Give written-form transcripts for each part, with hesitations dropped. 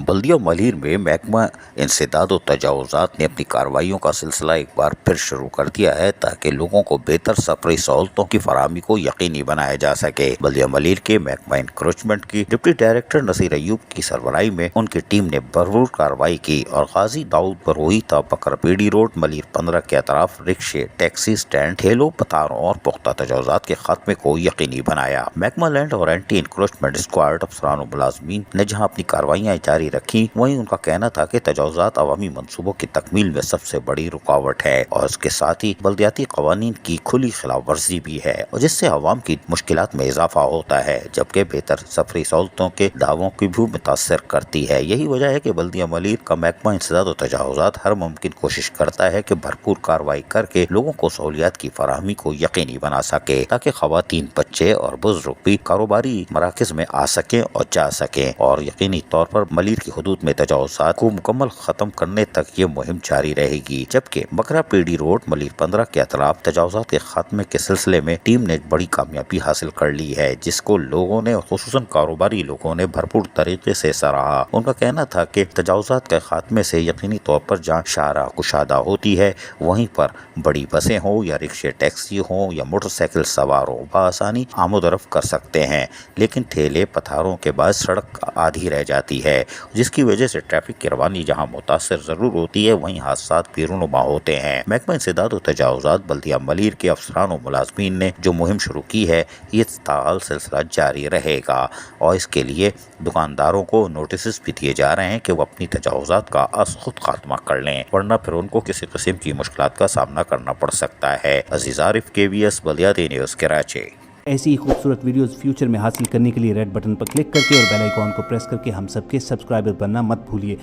बल्दिया मलिर में महकमा इंसदाद और तजावुज़ात ने अपनी कार्रवाइयों का सिलसिला एक बार फिर शुरू कर दिया है ताकि लोगों को बेहतर सफरी सहूलतों की फराहमी को यकीनी बनाया जा सके। बल्दिया मलिर के महकमा इंक्रोचमेंट की डिप्टी डायरेक्टर नसीर अयूब की सरबराही में उनकी टीम ने भरपूर कार्रवाई की और गाजी दाऊद बरोही ता बकरपेड़ी रोड मलिर 15 के अतराफ रिक्शे, टैक्सी स्टैंड, ठेलों, पतारों और पुख्ता तजावुज़ात के खात्मे को यकीनी बनाया। महकमा लैंड और एंटी इंक्रोचमेंट स्क्वाड अफसरान और मुलाजमीन ने जहाँ अपनी कार्रवाइयाँ जारी रखी, वहीं उनका कहना था कि तजावुज़ात अवामी मंसूबों की तकमील में सबसे बड़ी रुकावट है और इसके साथ ही बल्दियाती कवानीन की खुली खिलाफ वर्जी भी है और जिससे अवाम की मुश्किलात में इजाफा होता है, जबकि बेहतर सफरी सहूलतों के दावों की भी मुतासर करती है। यही वजह है कि बल्दिया मलिर का महकमा इंसदाद और तजावुज़ात हर मुमकिन कोशिश करता है कि भरपूर कार्रवाई करके लोगों को सहूलियात की फराहमी को यकीनी बना सके ताकि खवातीन, बच्चे और बुजुर्ग भी कारोबारी मराकज में आ सकें और जा सकें और यकीनी तौर पर मलिर की हदूद में तजावुज़ात को मुकम्मल खत्म करने तक ये मुहिम जारी रहेगी। जबकि बकरा पेड़ी रोड मलिर 15 के अतराफ तजावुज़ात के खात्मे के सिलसिले में टीम ने बड़ी कामयाबी हासिल कर ली है, जिसको लोगों ने, खुसूसन कारोबारी लोगों ने भरपूर तरीके से सराहा। उनका कहना था कि तजावुज़ात के खात्मे से यकीनी तौर पर जहाँ शाहराह कुशादा होती है, वहीं पर बड़ी बसें हों या रिक्शे, टैक्सी हों या मोटरसाइकिल सवार हो बआसानी आमोदरफ कर सकते हैं, लेकिन ठेले पथारों के बाद सड़क आधी रह जाती है, जिसकी वजह से ट्रैफिक की रवानी जहां मुतासर जरूर होती है, वहीं हादसात भी रूनुमा होते हैं। महकमा इंसदाद और तजावुज़ात बल्दिया मलिर के अफसरान और मुलाजमीन ने जो मुहिम शुरू की है, ये ताल सिलसिला जारी रहेगा और इसके लिए दुकानदारों को नोटिस भी दिए जा रहे हैं कि वो अपनी तजावुज़ात का अस खुद खात्मा कर लें, वरना फिर उनको किसी किस्म की मुश्किलात का सामना करना पड़ सकता है। अजीज आरिफ, KBS बल्दियाती न्यूज़, कराची। ऐसी ही खूबसूरत वीडियोस फ्यूचर में हासिल करने के लिए रेड बटन पर क्लिक करके और बेल आइकॉन को प्रेस करके हम सबके सब्सक्राइबर बनना मत भूलिए।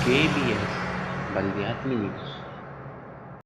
KBS बल्दियाती न्यूज़।